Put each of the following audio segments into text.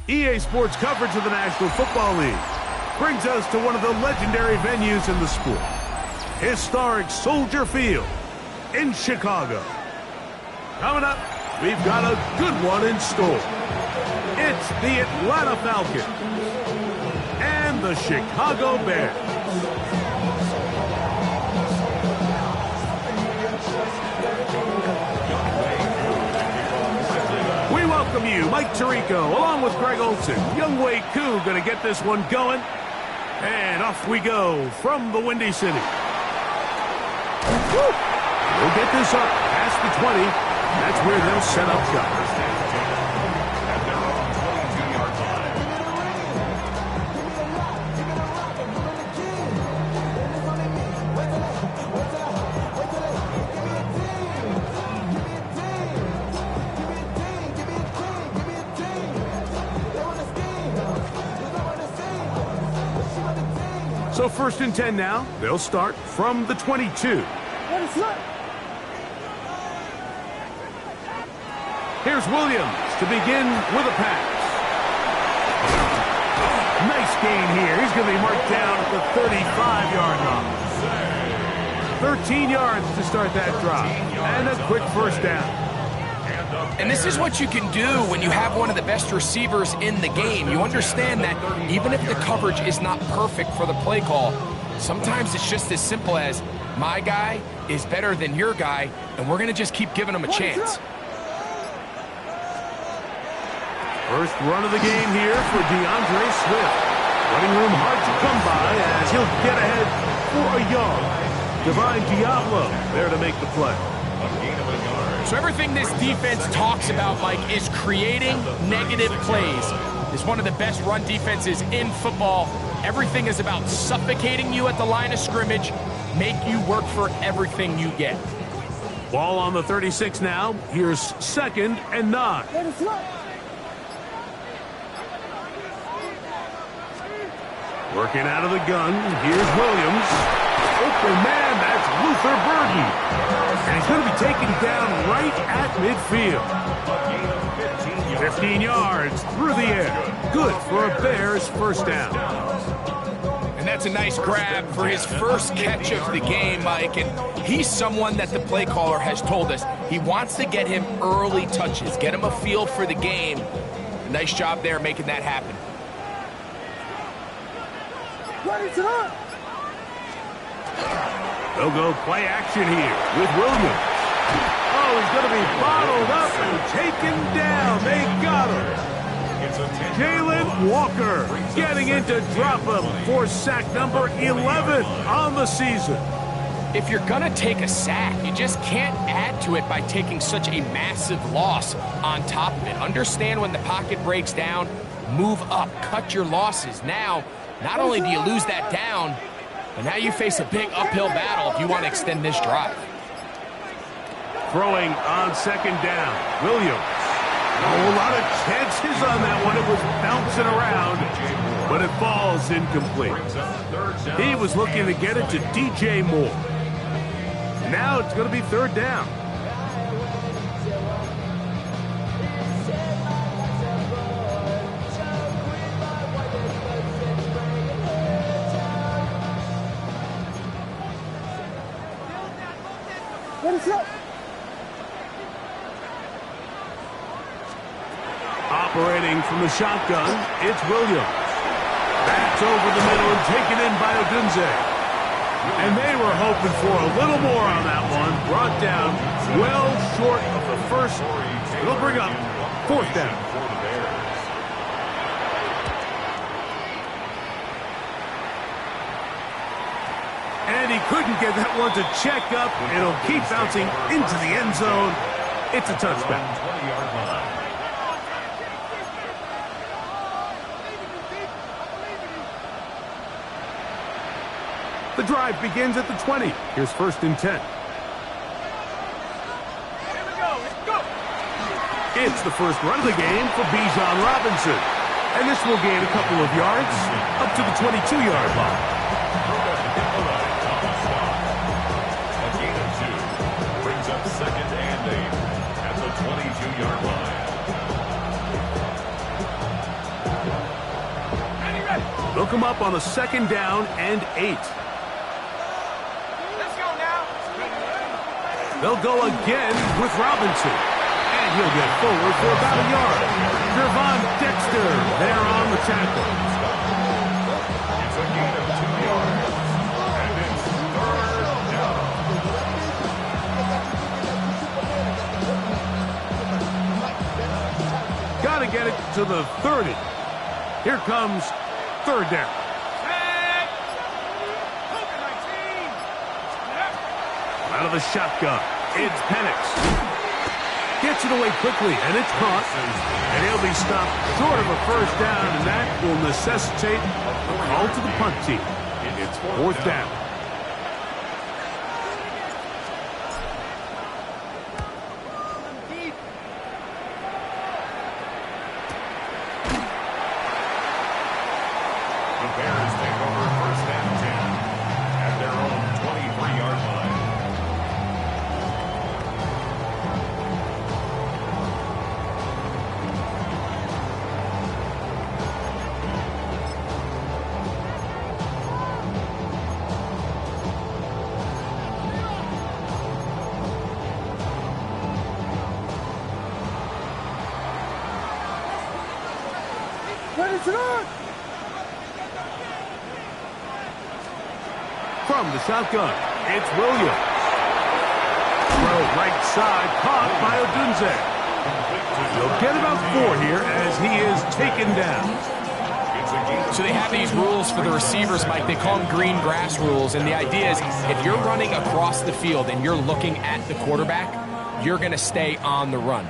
EA Sports coverage of the National Football League brings us to one of the legendary venues in the sport, historic Soldier Field in Chicago. Coming up, we've got a good one in store. It's the Atlanta Falcons and the Chicago Bears. We welcome you, Mike Tirico, along with Greg Olson. Younghoe Koo going to get this one going. And off we go from the Windy City. Woo! We'll get this up past the 20. That's where they'll set up shop. So 1st and 10 now. They'll start from the 22. Here's Williams to begin with a pass. Nice gain here. He's going to be marked down at the 35-yard line. 13 yards to start that drive. And a quick first down. And this is what you can do when you have one of the best receivers in the game. You understand that even if the coverage is not perfect for the play call, sometimes it's just as simple as my guy is better than your guy, and we're going to just keep giving him a chance. First run of the game here for DeAndre Swift. Running room hard to come by as he'll get ahead for a yard. Divine Diablo there to make the play. So everything this defense talks about, Mike, is creating negative plays. It's one of the best run defenses in football. Everything is about suffocating you at the line of scrimmage, make you work for everything you get. Ball on the 36 now. Here's 2nd and 9. Working out of the gun. Here's Williams. Open man, that's Luther Burden. And he's going to be taken down right at midfield. 15 yards through the air. Good for a Bears first down. And that's a nice grab for his first catch of the game, Mike. And he's someone that the play caller has told us he wants to get him early touches, get him a feel for the game. Nice job there making that happen. They'll go play action here with Williams. Oh, he's going to be bottled up and taken down. They got him. Jalen Walker getting into drop-up for sack number 11 on the season. If you're going to take a sack, you just can't add to it by taking such a massive loss on top of it. Understand when the pocket breaks down, move up, cut your losses. Now, not only do you lose that down, but now you face a big uphill battle if you want to extend this drive. Throwing on 2nd down, Williams. Oh, a lot of chances on that one. It was bouncing around, but it falls incomplete. He was looking to get it to DJ Moore. Now it's going to be 3rd down. Operating from the shotgun, it's Williams. That's over the middle and taken in by Odunze. And they were hoping for a little more on that one. Brought down well short of the first. It'll bring up 4th down. And he couldn't get that one to check up. It'll keep bouncing into the end zone. It's a touchdown. The drive begins at the 20. Here's 1st and 10. It's the first run of the game for Bijan Robinson. And this will gain a couple of yards up to the 22-yard line. A gain of 2 brings up 2nd and 8 at the 22-yard line. They'll come up on a 2nd down and 8. Let's go now. They'll go again with Robinson. And he'll get forward for about a yard. Gervon Dexter there on the tackle. It's a gain of 2 yards. And it's 3rd down. Got to get it to the 30. Here comes 3rd down. Out of the shotgun, it's Penix. Gets it away quickly, and it's caught. And he'll be stopped short of a 1st down, and that will necessitate a call to the punt team. It's 4th down. The Bears take over 1st and 10 at their own 23-yard line. From the shotgun, it's Williams. Throw right side, caught by Odunze. He'll get about 4 here as he is taken down. So they have these rules for the receivers, Mike. They call them green grass rules. And the idea is if you're running across the field and you're looking at the quarterback, you're going to stay on the run.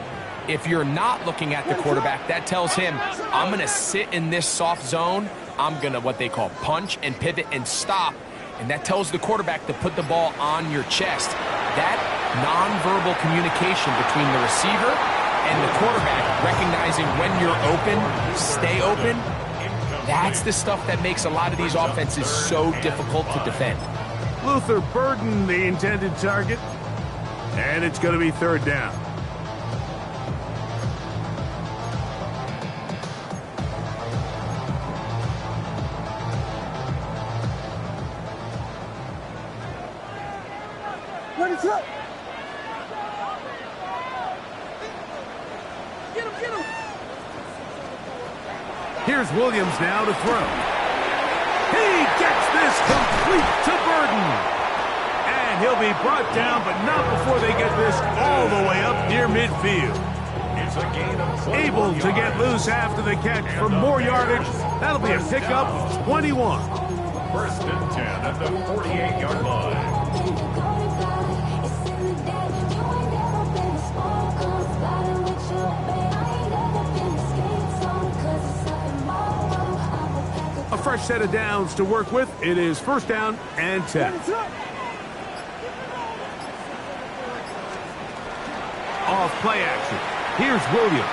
If you're not looking at the quarterback, that tells him, I'm going to sit in this soft zone. I'm going to what they call punch and pivot and stop. And that tells the quarterback to put the ball on your chest. That nonverbal communication between the receiver and the quarterback, recognizing when you're open, stay open, that's the stuff that makes a lot of these offenses so difficult to defend. Luther Burden, the intended target. And it's going to be 3rd down. Here's Williams now to throw. He gets this complete to Burden. And he'll be brought down, but not before they get this all the way up near midfield. It's a gain of 21 Able to get yards. loose after the catch for more yardage. That'll be a pickup of 21. 1st and 10 at the 48-yard line. A fresh set of downs to work with. It is 1st down and 10. Off play action. Here's Williams.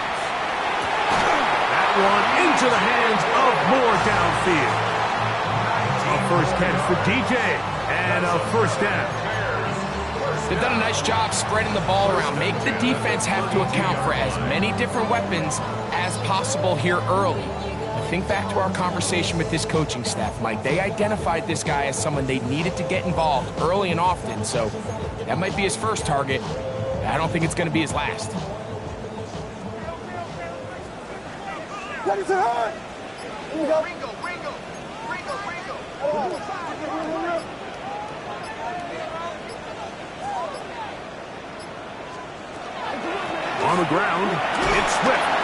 That one into the hands of Moore downfield. A 1st catch for DJ and a 1st down. They've done a nice job spreading the ball around. Make the defense have to account for as many different weapons as possible here early. Think back to our conversation with this coaching staff, Mike. They identified this guy as someone they needed to get involved early and often, so that might be his 1st target. I don't think it's going to be his last. On the ground, it's Swift.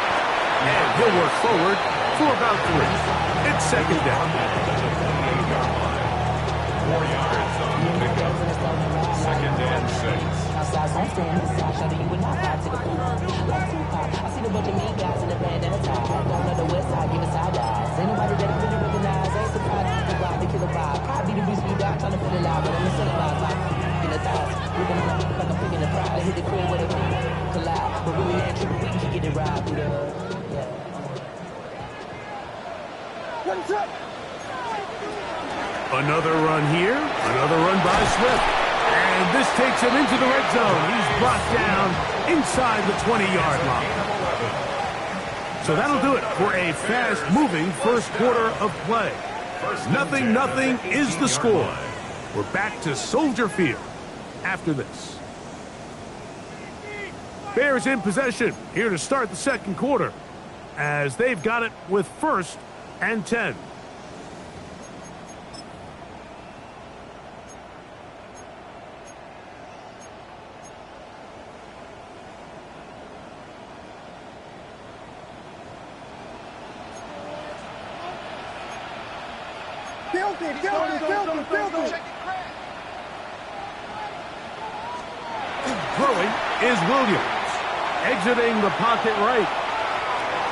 And he'll work forward for about 3. It's 2nd down. 4 yards on the pickup. 2nd and 6. Outside zone stand, shawty, you would not fly to the pool. Like Tupac, I seen a bunch of mean guys in the band and a tie. Going on the west side, giving side eyes. Ain't nobody that really recognize. Ain't surprised to the vibe, they kill a vibe. Probably the reason you got trying to feel alive, but I'm a civilized life. In the thighs, ripping them up like a pig in the pride. I hit the crib with a pig, collide. But really ain't tripping, we can get it right through the hood. Another run here, another run by Swift. And this takes him into the red zone. He's brought down inside the 20-yard line. So that'll do it for a fast-moving 1st quarter of play. Nothing is the score. We're back to Soldier Field after this. Bears in possession here to start the second quarter as they've got it with 1st and 10. Throwing is Williams. Exiting the pocket right.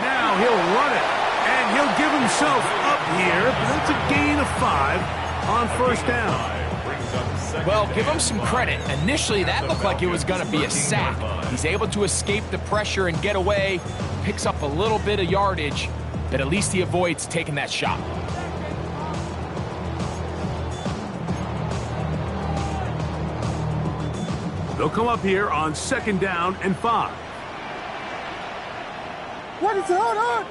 Now he'll run it. And he'll give himself up here. That's a gain of 5 on 1st down. Well, give him some credit. Initially, that looked like it was going to be a sack. He's able to escape the pressure and get away. Picks up a little bit of yardage, but at least he avoids taking that shot. They'll come up here on 2nd down and 5. What is it? Hold on!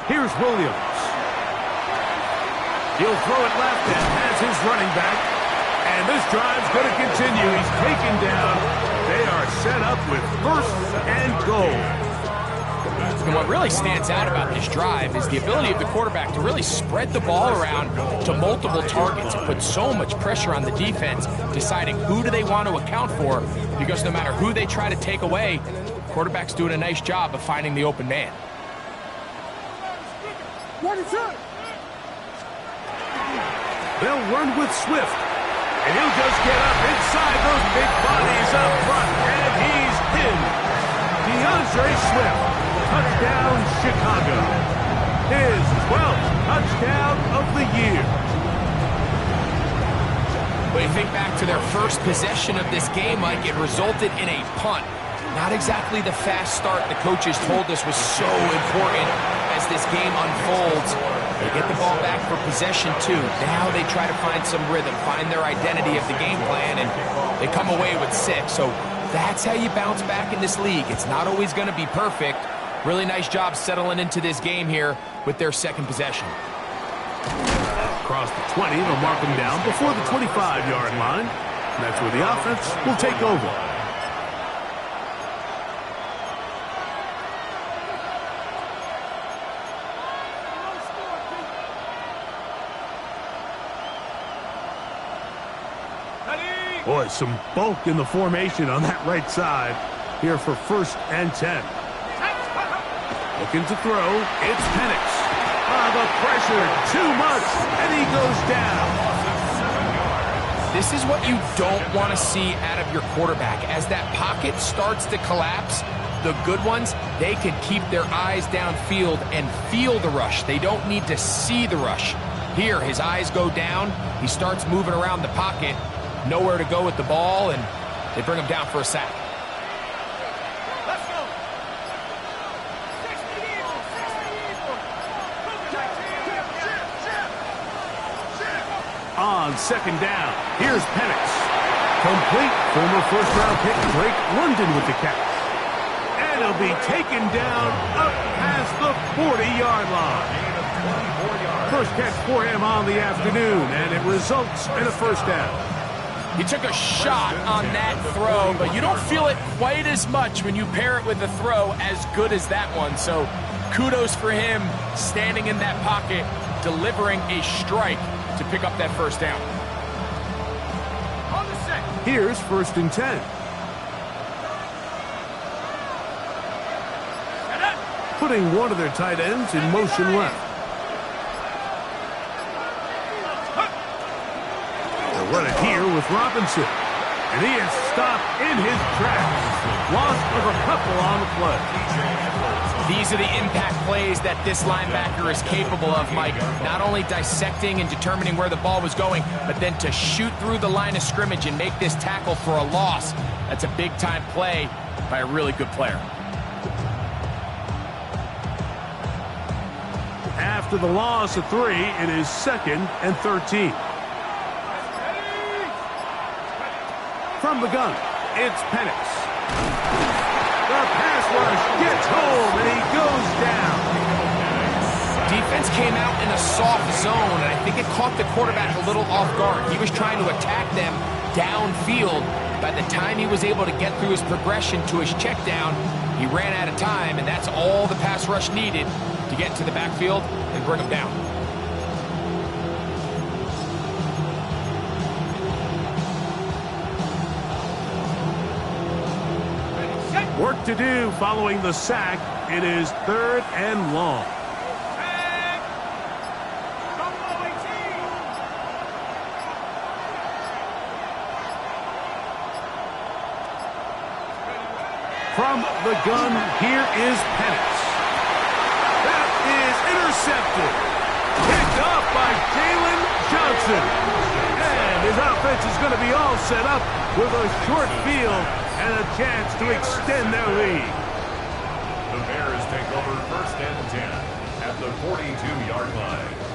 Here's Williams. He'll throw it left and has his running back. And this drive's going to continue. He's taken down. They are set up with 1st and goal. And what really stands out about this drive is the ability of the quarterback to really spread the ball around to multiple targets and put so much pressure on the defense, deciding who do they want to account for, because no matter who they try to take away, the quarterback's doing a nice job of finding the open man. What is it? They'll run with Swift. And he'll just get up inside those big bodies up front. And he's in. DeAndre Swift. Touchdown, Chicago. His 12th touchdown of the year. When you think back to their first possession of this game, Mike, it resulted in a punt. Not exactly the fast start the coaches told us was so important as this game unfolds. They get the ball back for possession 2. Now they try to find some rhythm, find their identity of the game plan, and they come away with 6. So that's how you bounce back in this league. It's not always going to be perfect. Really nice job settling into this game here with their 2nd possession. Across the 20, they'll mark him down before the 25-yard line. And that's where the offense will take over. Boy, some bulk in the formation on that right side here for 1st and 10. Looking to throw, it's Penix. The pressure, too much, and he goes down. This is what you don't want to see out of your quarterback. As that pocket starts to collapse, the good ones, they can keep their eyes downfield and feel the rush. They don't need to see the rush. Here, his eyes go down. He starts moving around the pocket. Nowhere to go with the ball, and they bring him down for a sack. On 2nd down, here's Penix. Complete. Former 1st-round pick Drake London with the catch. And he'll be taken down up past the 40-yard line. First catch for him on the afternoon, and it results in a 1st down. He took a shot on that throw, but you don't feel it quite as much when you pair it with a throw as good as that one. So kudos for him standing in that pocket, delivering a strike to pick up that 1st down. On the set. Here's 1st and 10. Putting one of their tight ends in motion left. They'll run it here with Robinson. And he is stopped in his tracks. Loss of a couple on the play. These are the impact plays that this linebacker is capable of, Mike. Not only dissecting and determining where the ball was going, but then to shoot through the line of scrimmage and make this tackle for a loss. That's a big-time play by a really good player. After the loss of 3, it is 2nd and 13. From the gun, it's Penix. The pass rush gets home, and he goes down. defense came out in a soft zone, and I think it caught the quarterback a little off guard. He was trying to attack them downfield. By the time he was able to get through his progression to his check down, he ran out of time, and that's all the pass rush needed to get to the backfield and bring him down. Work to do following the sack. It is 3rd and long. From the gun, here is Penix. That is intercepted. Picked up by Jalen Johnson. And his offense is going to be all set up with a short field and a chance to extend their lead. The Bears take over 1st and 10 at the 42-yard line.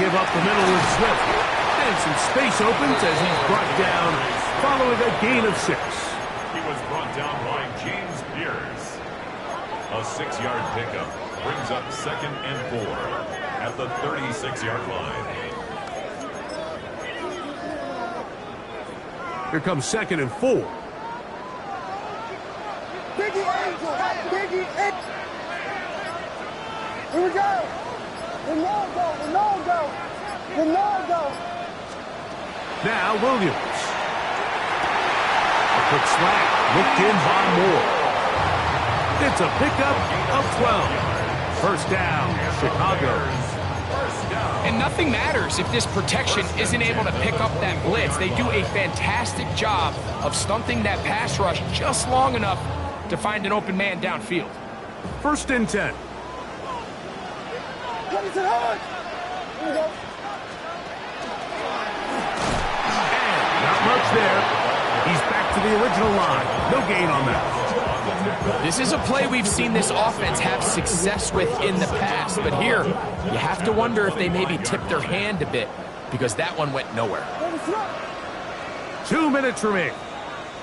Give up the middle with Swift. And some space opens as he's brought down following a gain of 6. He was brought down by James Pierce. A 6-yard pickup brings up 2nd and 4 at the 36-yard line. Here comes 2nd and 4. Biggie Angel! Biggie Angel! Here we go! Ronaldo! Now Williams. A quick slant. Looked in by Moore. It's a pickup of 12. 1st down, Chicago. And nothing matters if this protection isn't able to pick up that blitz. They do a fantastic job of stunting that pass rush just long enough to find an open man downfield. 1st and 10. Not much there. He's back to the original line. No gain on that. This is a play we've seen this offense have success with in the past, but here you have to wonder if they maybe tipped their hand a bit because that one went nowhere. 2 minutes remaining.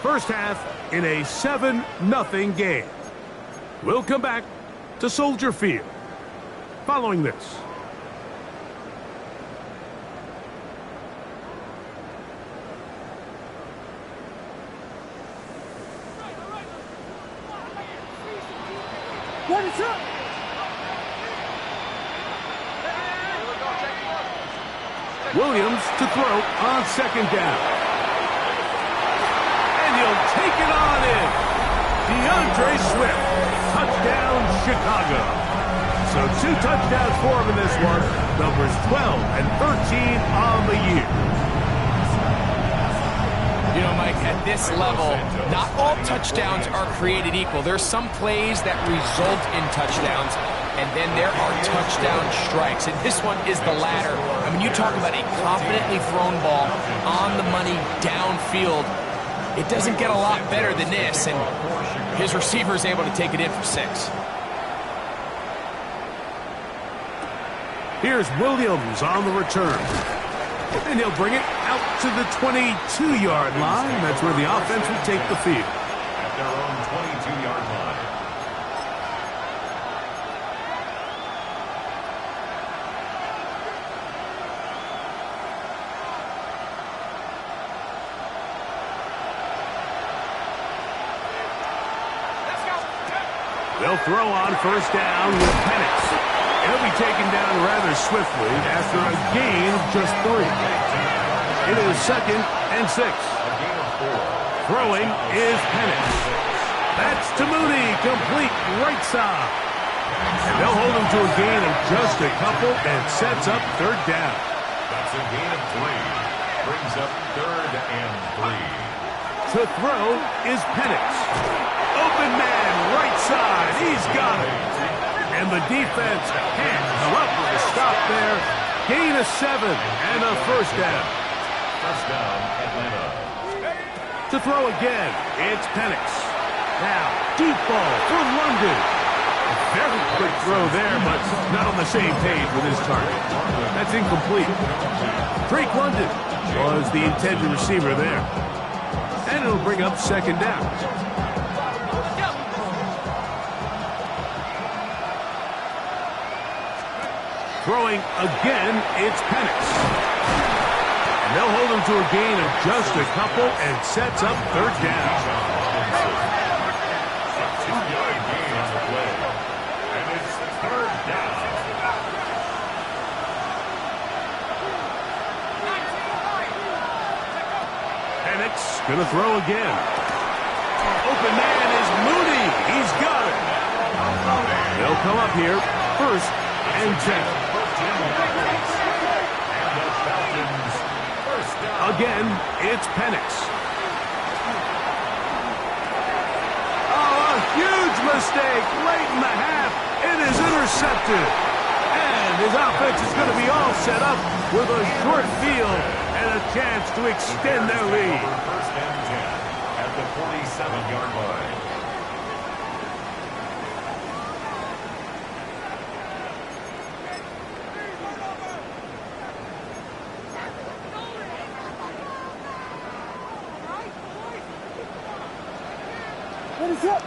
1st half in a 7-0 game. We'll come back to Soldier Field following this. Williams to throw on 2nd down. And he'll take it on in. DeAndre Swift. Touchdown, Chicago. So 2 touchdowns for him in this one. Numbers 12 and 13 on the year. You know, Mike, at this level, not all touchdowns are created equal. There's some plays that result in touchdowns, and then there are touchdown strikes. And this one is the latter. I mean, you talk about a confidently thrown ball on the money downfield. It doesn't get a lot better than this, and his receiver is able to take it in for 6. Here's Williams on the return. And he'll bring it out to the 22-yard line. That's where the offense will take the field. At their own 22-yard line. They'll throw on 1st down with Penix. He'll be taken down rather swiftly after a gain of just 3. It is 2nd and 6. Throwing is Penix. That's to Mooney, complete right side. And they'll hold him to a gain of just a couple and sets up 3rd down. That's a gain of 3. Brings up 3rd and 3. To throw is Penix. Open man, right side. He's got it. And the defense can't come up with a stop there. Gain of 7 and a 1st down. 1st down, Atlanta. To throw again, it's Penix. Now, deep ball for London. A very quick throw there, but not on the same page with his target. That's incomplete. Drake London was the intended receiver there. And it'll bring up second down. Throwing again, it's Penix. And they'll hold him to a gain of just a couple and sets up third down. A 2-yard gain on the play. And it's third down. Penix gonna throw again. Open man is Mooney. He's got it. They'll come up here first and 10. Again, it's Penix. Oh, a huge mistake late in the half. It is intercepted. And his offense is going to be all set up with a short field and a chance to extend their lead. First and 10 at the 47-yard line. What is up?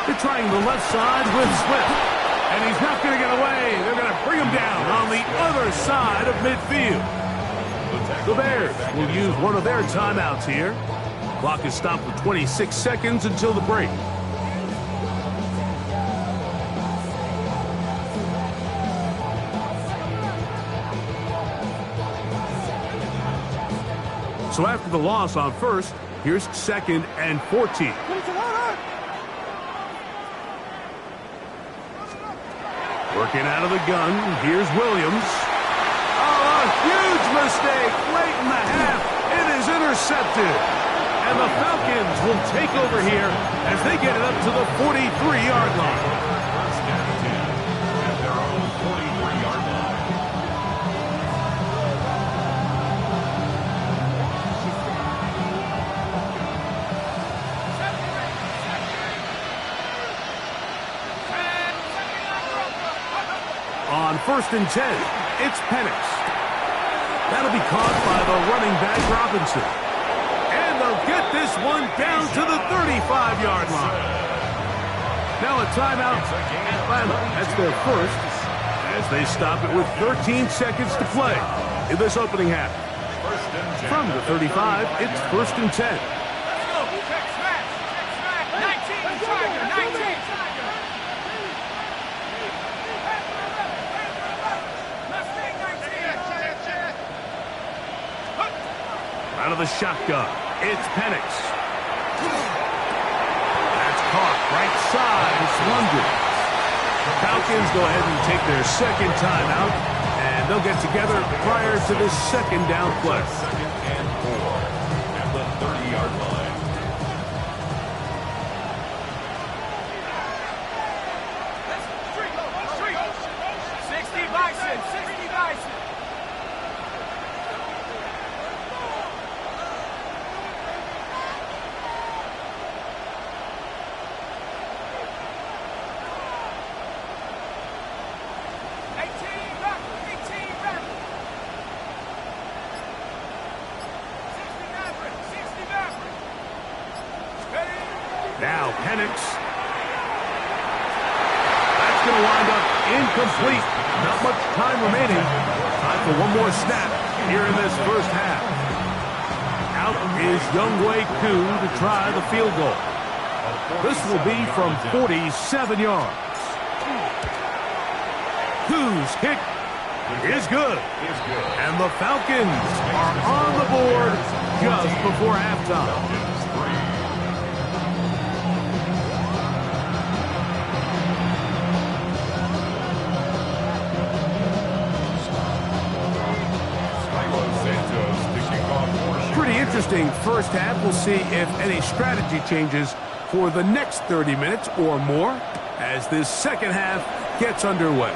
They're trying the left side with Swift. And he's not going to get away. They're going to bring him down on the other side of midfield. The Bears will use one of their timeouts here. Clock is stopped for 26 seconds until the break. So after the loss on first, here's second and 14. Working out of the gun, here's Williams. Oh, a huge mistake late in the half. It is intercepted. And the Falcons will take over here as they get it up to the 43-yard line. First and 10 at their own 43-yard line. On first and 10, it's Penix. That'll be caught by the running back Robinson. And they'll get this one down to the 35-yard line. Now a timeout, Atlanta. That's their first, as they stop it with 13 seconds to play in this opening half. From the 35, it's first and 10. Out of the shotgun, it's Penix. That's caught right side. It's London. The Falcons go ahead and take their second timeout, and they'll get together prior to this second down play. Second and 4 at the 30-yard line. Now Penix. That's going to wind up incomplete. Not much time remaining. Time for one more snap here in this first half. Out is Younghoe Koo to try the field goal. This will be from 47 yards. Koo's kick is good. And the Falcons are on the board just before halftime. Pretty interesting first half. We'll see if any strategy changes for the next 30 minutes or more as this second half gets underway.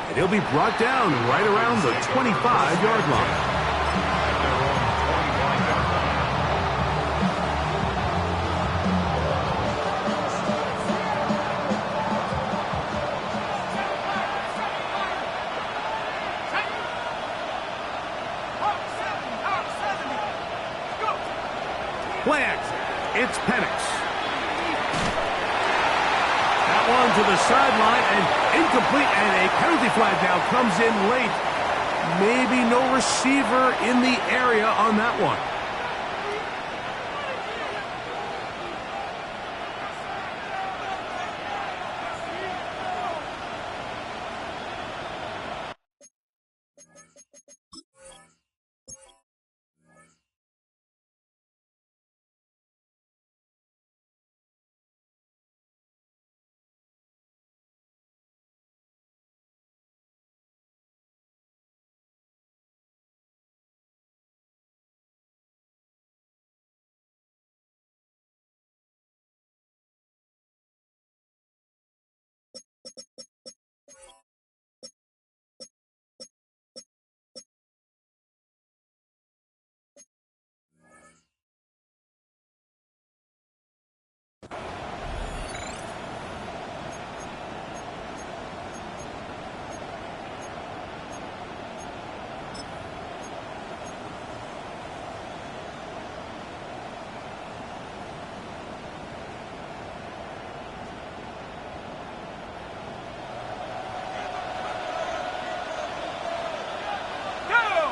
And he'll be brought down right around the 25-yard line. It's Penix. That one to the sideline and incomplete, and a penalty flag now comes in late. Maybe no receiver in the area on that one.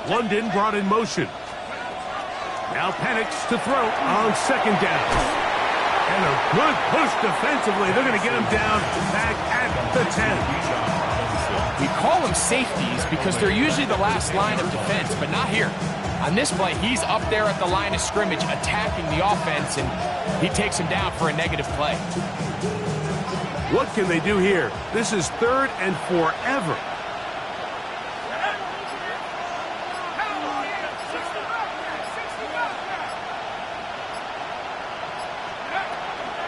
London brought in motion. Now Penix to throw on second down. And a good push defensively. They're going to get him down back at the 10. We call them safeties because they're usually the last line of defense, but not here. On this play, he's up there at the line of scrimmage attacking the offense, and he takes him down for a negative play. What can they do here? This is 3rd and forever.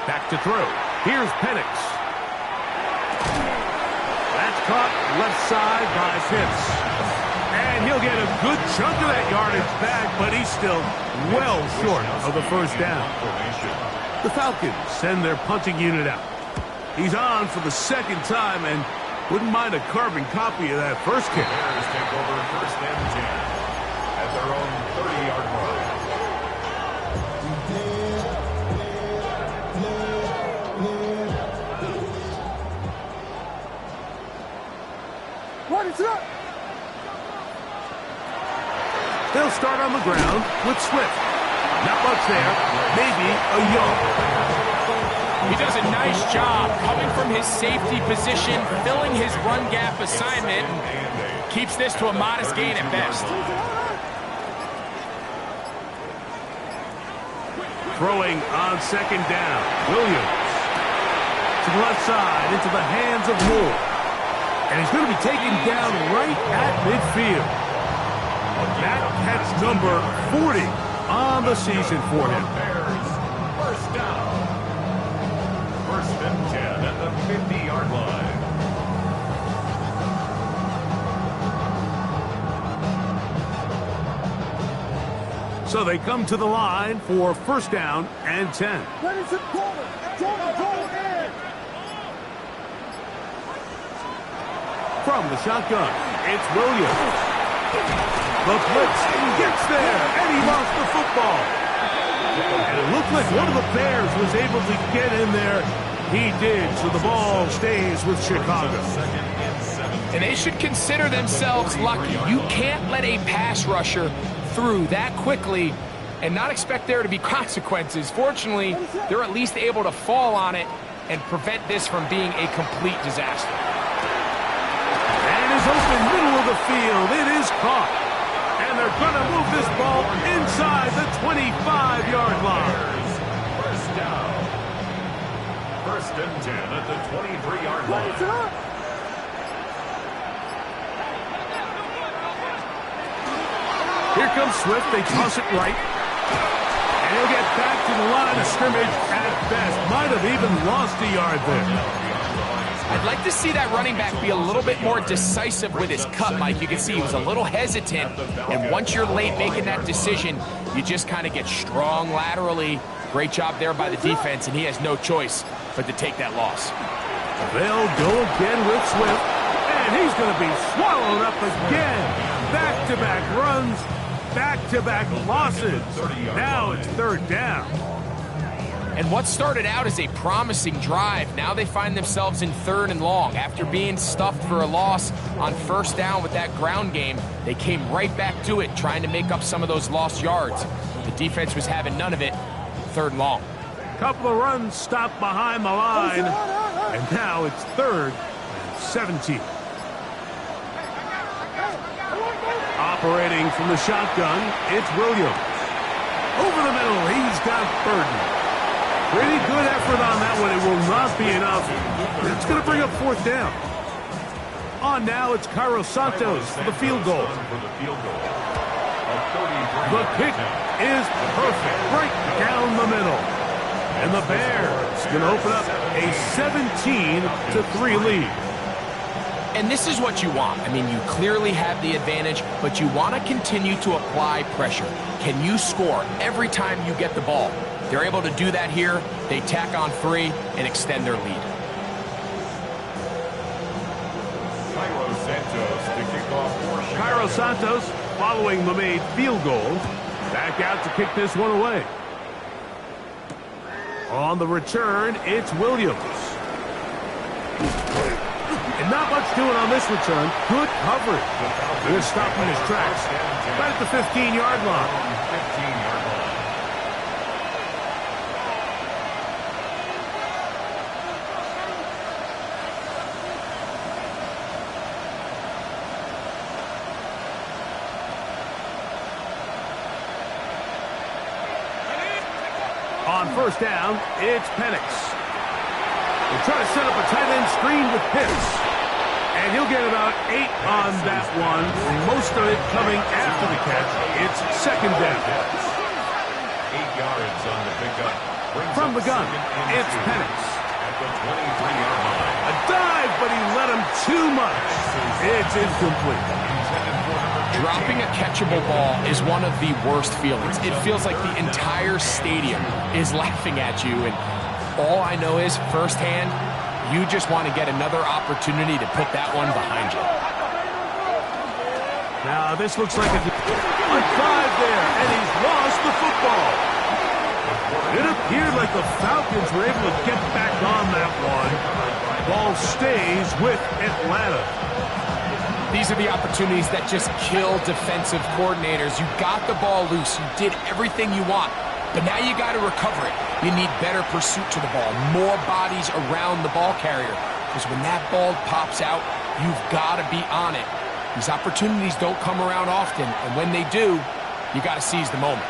Back to throw. Here's Penix. That's caught left side by Pitts. And he'll get a good chunk of that yardage back, but he's still well short of the first down. The Falcons send their punting unit out. He's on for the second time and wouldn't mind a carbon copy of that first kick. Bears take over 1st and 10 at their own 30-yard line. What is up? They'll start on the ground with Swift. Not much there. Maybe a yard. He does a nice job coming from his safety position, filling his run gap assignment, and keeps this to a modest gain at best. Throwing on second down. Williams to the left side into the hands of Moore. And he's going to be taken down right at midfield. That catch number 40 on the season for him. Bears, 1st down. 1st and 10 at the 50-yard line. So they come to the line for 1st down and 10. What is it going? Don't go in! From the shotgun, it's Williams. The blitz gets there, and he lost the football. And it looked like one of the Bears was able to get in there. He did, so the ball stays with Chicago. And they should consider themselves lucky. You can't let a pass rusher through that quickly and not expect there to be consequences. Fortunately, they're at least able to fall on it and prevent this from being a complete disaster. And is open middle of the field. It is caught. And they're going to move this ball inside the 25-yard line. 1st down. 1st and 10 at the 23-yard What is line. up? Here comes Swift. They toss it right. And he'll get back to the line of scrimmage at best. Might have even lost a yard there. I'd like to see that running back be a little bit more decisive with his cut, Mike. You can see he was a little hesitant, and once you're late making that decision, you just kind of get strong laterally. Great job there by the defense, and he has no choice but to take that loss. They'll go again with Swift, and he's going to be swallowed up again. Back-to-back runs, back-to-back losses. Now it's 3rd down. And what started out as a promising drive, now they find themselves in 3rd and long. After being stuffed for a loss on 1st down with that ground game, they came right back to it, trying to make up some of those lost yards. The defense was having none of it. 3rd and long. Couple of runs stopped behind the line, and now it's 3rd and 17. Operating from the shotgun, it's Williams. Over the middle, he's got Burden. Pretty good effort on that one. It will not be enough. It's going to bring up 4th down. On now, it's Cairo Santos for the field goal. The kick is perfect, right down the middle. And the Bears going to open up a 17-3 lead. And this is what you want. I mean, you clearly have the advantage, but you want to continue to apply pressure. Can you score every time you get the ball? They're able to do that here. They tack on 3 and extend their lead. Cairo Santos, following the made field goal, back out to kick this one away. On the return, it's Williams. And not much doing on this return. Good coverage. Good stop in his tracks. Right at the 15-yard line. On 1st down, it's Penix. We'll try to set up a tight end screen with Pitts. And he'll get about 8 on that one. Most of it coming after the catch. It's 2nd down. 8 yards on the pickup. From the gun, it's Penix. At the 23-yard line. A dive, but he let him too much. It's incomplete. Dropping a catchable ball is one of the worst feelings. It feels like the entire stadium is laughing at you, and all I know is, firsthand, you just want to get another opportunity to put that one behind you. Now, this looks like a dive there, and he's lost the football. It appeared like the Falcons were able to get back on that one. Ball stays with Atlanta. These are the opportunities that just kill defensive coordinators. You got the ball loose. You did everything you want. But now you got to recover it. You need better pursuit to the ball, more bodies around the ball carrier. Because when that ball pops out, you've got to be on it. These opportunities don't come around often. And when they do, you got to seize the moment.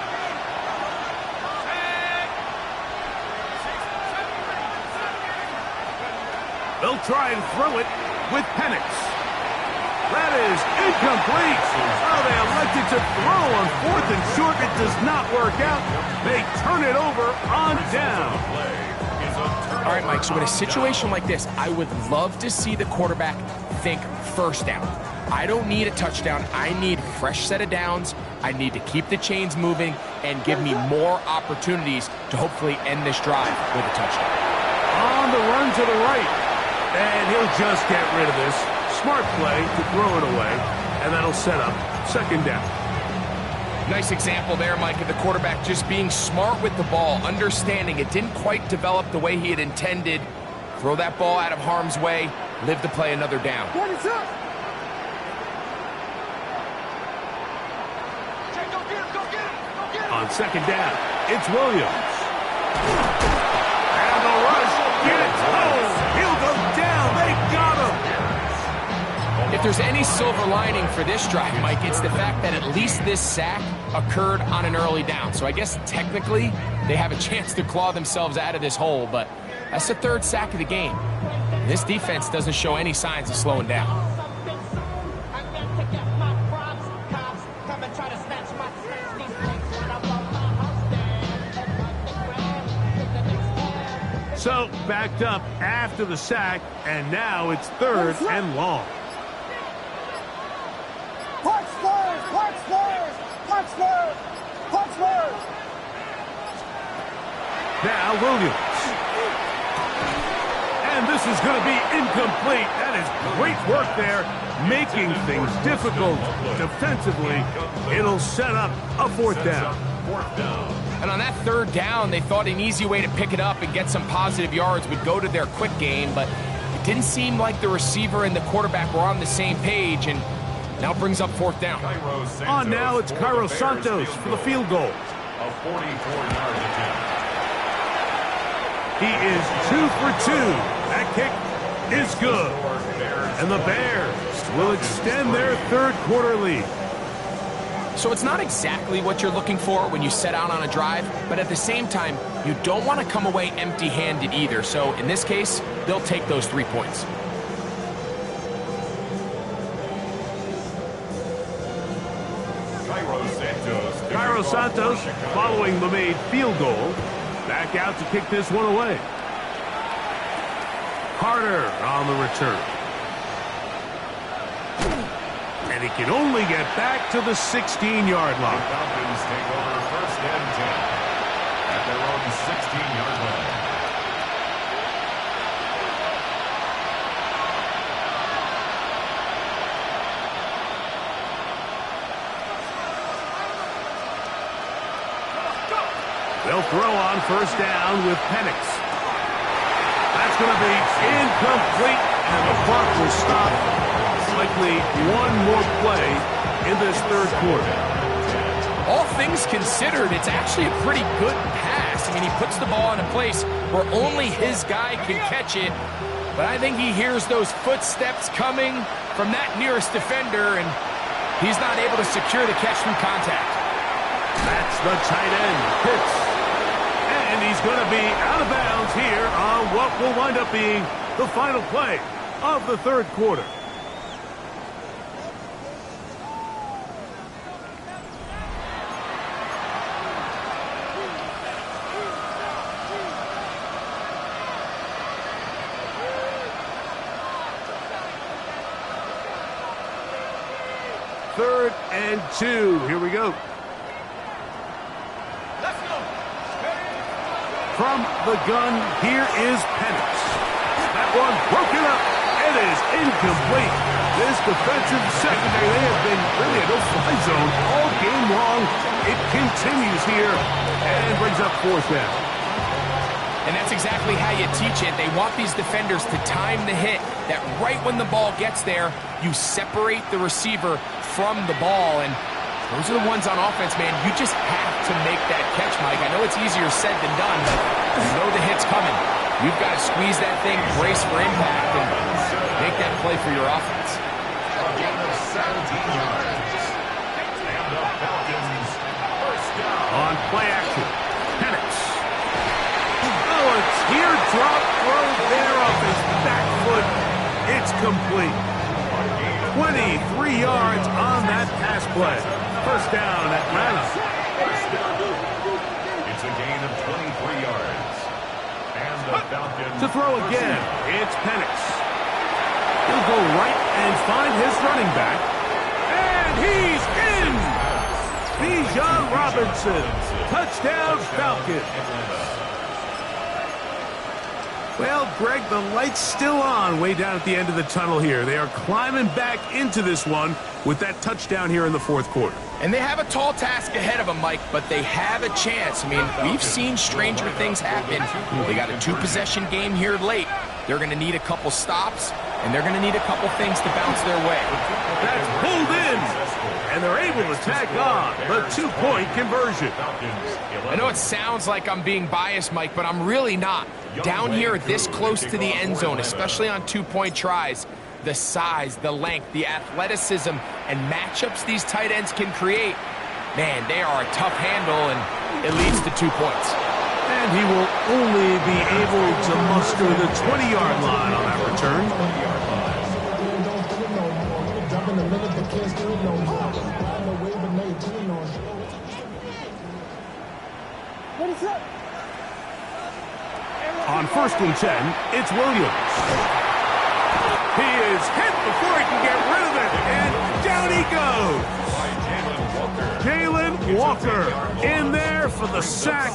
They'll try and throw it with Penix. That is incomplete. Oh, they elected to throw on 4th and short. It does not work out. They turn it over on down. All right, Mike, so in a situation like this, I would love to see the quarterback think 1st down. I don't need a touchdown. I need a fresh set of downs. I need to keep the chains moving and give me more opportunities to hopefully end this drive with a touchdown. On the run to the right. And he'll just get rid of this. Smart play to throw it away, and that'll set up 2nd down. Nice example there, Mike, of the quarterback just being smart with the ball, understanding it didn't quite develop the way he had intended. Throw that ball out of harm's way, live to play another down. On 2nd down, it's Williams. And the rush gets home. He'll go down. They got him. If there's any silver lining for this drive, Mike, it's the fact that at least this sack occurred on an early down. So I guess technically they have a chance to claw themselves out of this hole, but that's the 3rd sack of the game. This defense doesn't show any signs of slowing down. So backed up after the sack, and now it's 3rd and long. Now Williams. And this is going to be incomplete. That is great work there, making things difficult defensively. It'll set up a 4th down. 4th down. And on that 3rd down, they thought an easy way to pick it up and get some positive yards would go to their quick game, but it didn't seem like the receiver and the quarterback were on the same page, and now brings up 4th down. On now, it's Cairo Santos for the field goal. A 44-yard attempt. He is 2 for 2. That kick is good. And the Bears will extend their 3rd quarter lead. So it's not exactly what you're looking for when you set out on a drive, but at the same time, you don't want to come away empty-handed either. So in this case, they'll take those 3 points. Cairo Santos following the made field goal. Back out to kick this one away. Carter on the return. And he can only get back to the 16-yard line. The Falcons take over 1st and 10 at their own 16-yard line. They'll throw on 1st down with Penix. That's going to be incomplete, and the clock will stop. Likely one more play in this 3rd quarter. All things considered, it's actually a pretty good pass. I mean, he puts the ball in a place where only his guy can catch it. But I think he hears those footsteps coming from that nearest defender, and he's not able to secure the catch through contact. That's the tight end, Pitts. And he's going to be out of bounds here on what will wind up being the final play of the 3rd quarter. Third and 2. Here we go. From the gun, here is Penix. That one broken up. It is incomplete. This defensive secondary, they have been really a no-fly zone all game long. It continues here and brings up 4th down. And that's exactly how you teach it. They want these defenders to time the hit, that right when the ball gets there, you separate the receiver from the ball. And those are the ones on offense, man. You just have to make that catch, Mike. I know it's easier said than done, but you know the hit's coming. You've got to squeeze that thing, brace for impact, and make that play for your offense. A gain of 17 yards. And the Falcons 1st down. On play action, Penix. Oh, a teardrop throw there off his back foot. It's complete. 23 yards on that pass play. 1st down, Atlanta. It's a gain of 23 yards. And the Falcons To throw again, it's Penix. He'll go right and find his running back. And he's in! Bijan Robinson. Touchdown, Falcons. Well, Greg, the light's still on way down at the end of the tunnel here. They are climbing back into this one with that touchdown here in the 4th quarter. And they have a tall task ahead of them, Mike, but they have a chance. I mean, we've seen stranger things happen. They got a 2-possession game here late. They're going to need a couple stops, and they're going to need a couple things to bounce their way. That's pulled in, and they're able to tack on the 2-point conversion. I know it sounds like I'm being biased, Mike, but I'm really not. Down here this close to the end zone, especially on 2-point tries, the size, the length, the athleticism, and matchups these tight ends can create, man, they are a tough handle, and it leads to 2 points. And he will only be able to muster the 20-yard line on that return. What is up? On 1st and 10, it's Williams. He is hit before he can get rid of it, and down he goes. Jalen Walker in there for the sack.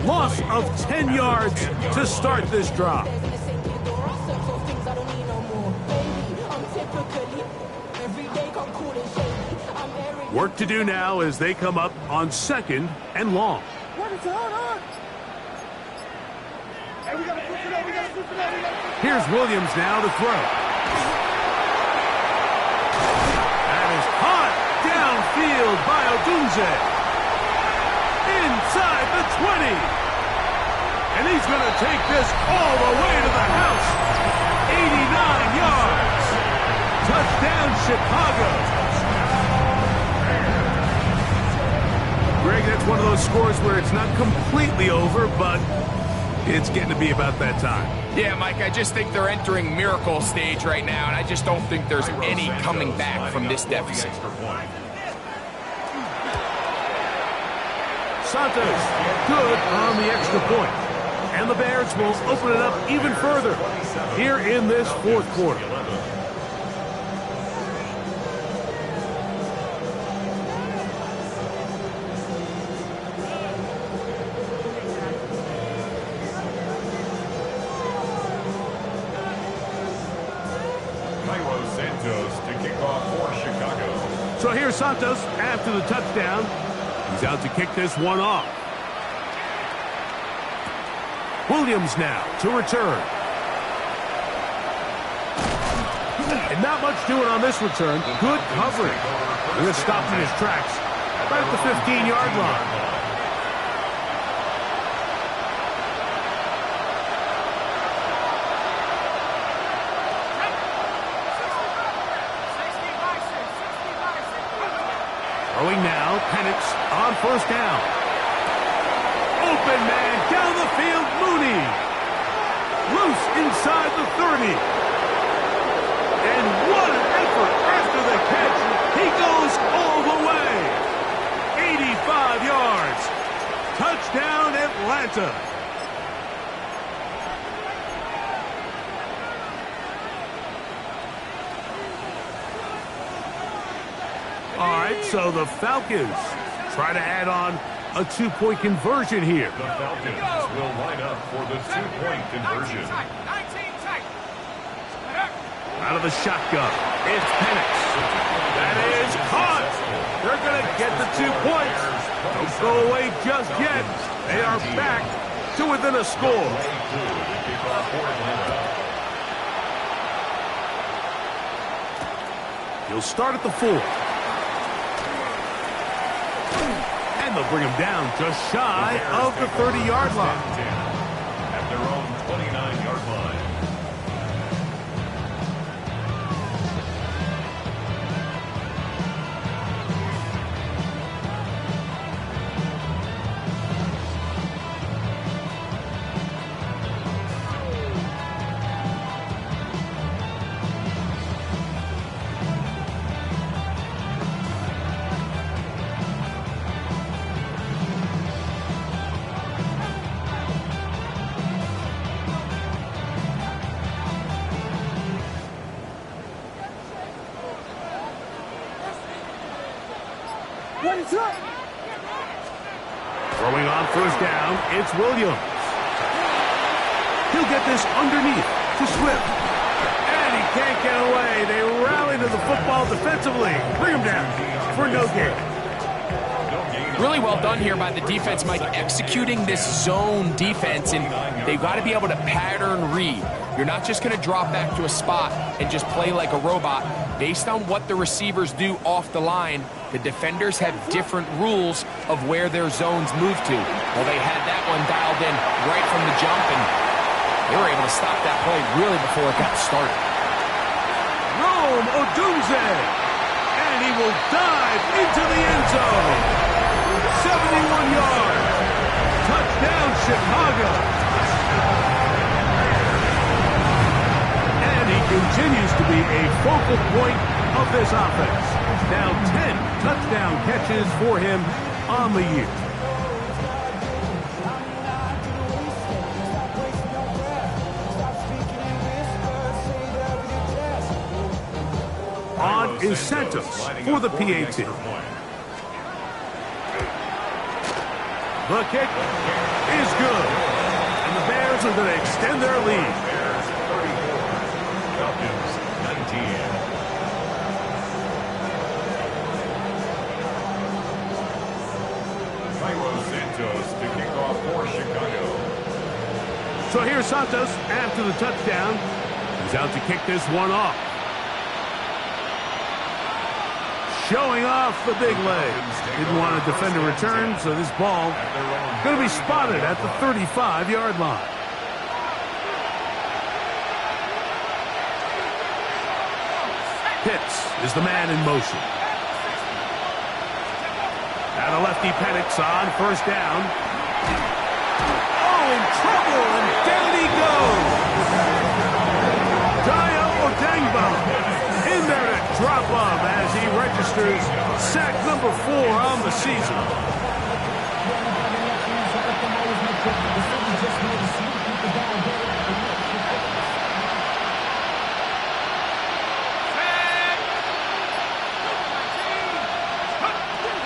Loss of 10 yards to start this drive. Every day come cool and shady. I'm Work to do now as they come up on 2nd and long. What is going on? Hey, we gotta push it up. We gotta push it up. Here's Williams now to throw. That is caught downfield by Odunze. Inside the 20. And he's going to take this all the way to the house. 89 yards. Touchdown, Chicago. Greg, that's one of those scores where it's not completely over, but it's getting to be about that time. Yeah, Mike, I just think they're entering miracle stage right now, and I just don't think there's any coming back from this deficit. Santos, good on the extra point. And the Bears will open it up even further here in this 4th quarter. So here's Santos after the touchdown. He's out to kick this one off. Williams now to return. And not much doing on this return. Good coverage. We're going to stop in his tracks right at the 15-yard line. Throwing now, Penix on 1st down. Open man down the field, Mooney. Loose inside the 30. And what an effort after the catch. He goes all the way. 85 yards. Touchdown, Atlanta. All right, so the Falcons try to add on a 2-point conversion here. The Falcons will line up for the 2-point conversion. Out of the shotgun, it's Penix. That is caught. They're going to get the 2 points. Don't go away just yet. They are back to within a score. He'll start at the 4. And they'll bring him down just shy of the 30-yard line. At their own 29-yard line. What is up? Throwing on 1st down, it's Williams. He'll get this underneath to Swift. And he can't get away. They rally to the football defensively. Bring him down for no gain. Really well done here by the defense, Mike, executing this zone defense, and they've got to be able to pattern read. You're not just going to drop back to a spot and just play like a robot. Based on what the receivers do off the line, the defenders have different rules of where their zones move to. Well, they had that one dialed in right from the jump, and they were able to stop that play really before it got started. Rome Odunze, and he will dive into the end zone. 71 yards. Touchdown, Chicago. And he continues to be a focal point of this offense. Now 10 touchdown catches for him on the year. On is Santos for the PAT. The kick is good. And the Bears are going to extend their lead. Bears 34, Falcons 19. So here's Santos after the touchdown. He's out to kick this one off. Showing off the big legs. Didn't want to defend a return, so this ball going to be spotted at the 35-yard line. Pitts is the man in motion. And a lefty Penix on first down. Oh, in trouble, and down he goes. Tayo Odengba in there to drop him as he registers sack number 4 on the season.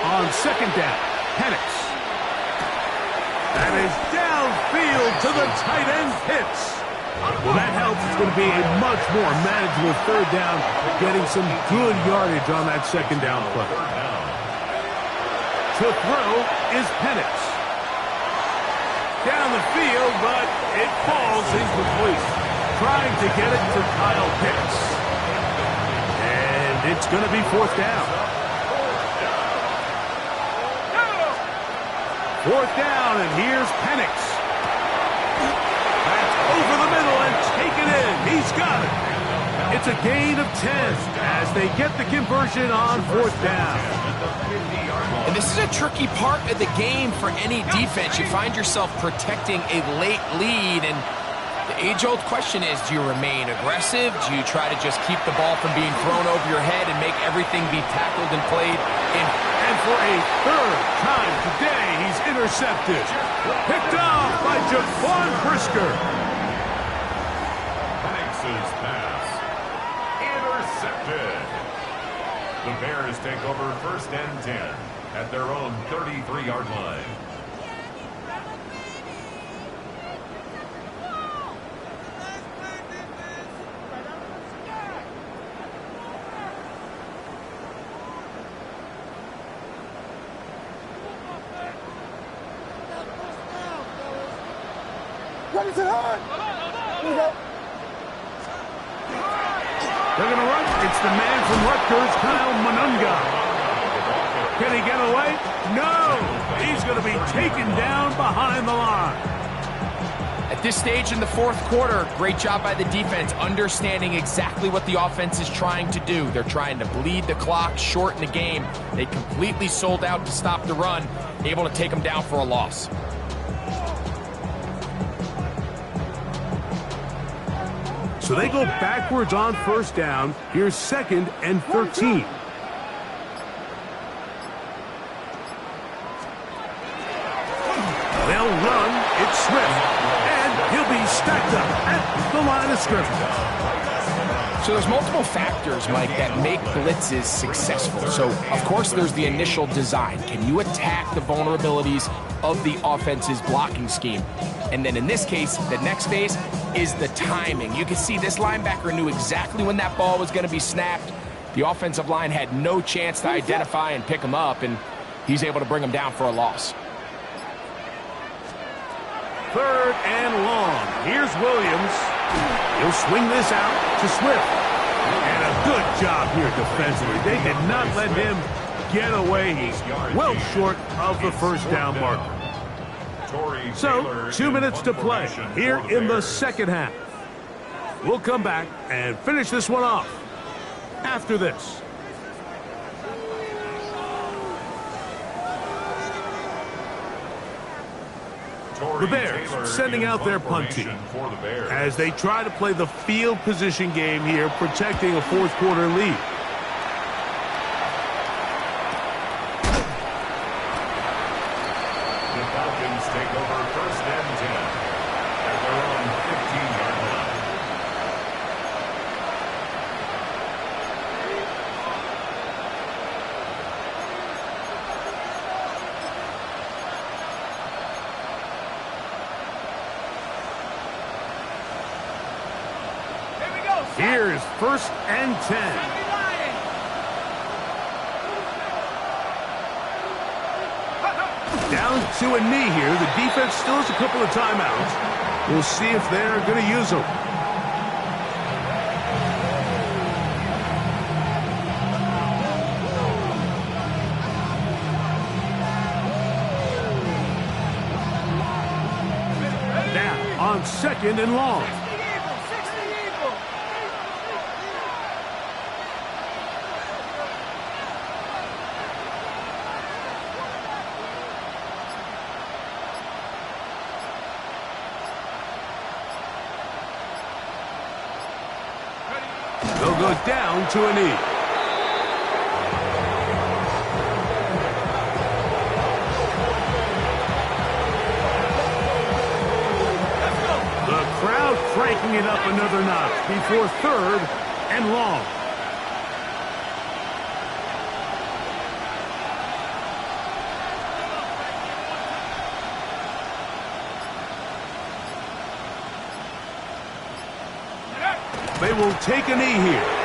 On second down, Penix. That is downfield to the tight end, Pitts. Well, that helps. It's going to be a much more manageable third down, getting some good yardage on that second down play. To throw is Penix. Down the field, but it falls incomplete. Trying to get it to Kyle Pitts. And it's going to be fourth down. Fourth down, and here's Penix. That's over the middle and taken in. He's got it. It's a gain of 10 as they get the conversion on fourth down. And this is a tricky part of the game for any defense. You find yourself protecting a late lead, and the age-old question is, do you remain aggressive? Do you try to just keep the ball from being thrown over your head and make everything be tackled and played in? And for a third time today, he's intercepted. Picked off by Jaquan Brisker. Penix's pass. Intercepted. The Bears take over first and 10 at their own 33-yard line. Ready to hard. Here we go. They're going to run. It's the man from Rutgers, Kyle Monunga. Can he get away? No. He's going to be taken down behind the line. At this stage in the fourth quarter, great job by the defense, understanding exactly what the offense is trying to do. They're trying to bleed the clock, shorten the game. They completely sold out to stop the run, able to take them down for a loss. So they go backwards on first down. Here's second and 13. They'll run. It's Swift. And he'll be stacked up at the line of scrimmage. So there's multiple factors, Mike, that make blitzes successful. So, of course, there's the initial design. Can you attack the vulnerabilities of the offense's blocking scheme? And then in this case, the next phase is the timing. You can see this linebacker knew exactly when that ball was going to be snapped. The offensive line had no chance to identify and pick him up, and he's able to bring him down for a loss. Third and long. Here's Williams. He'll swing this out to Swift. And a good job here defensively. They did not let him get away. He's well short of the first down marker. So, 2 minutes to play here in the second half. We'll come back and finish this one off after this. The Bears sending out their punt team as they try to play the field position game here, protecting a fourth quarter lead. The Falcons take over first and 10 at their own 15-yard line. Here's first and 10. Down to a knee here. The defense still has a couple of timeouts. We'll see if they're going to use them. Now on 2nd and long. They'll go down to a knee. The crowd cranking it up another notch before 3rd and long. They will take a knee here.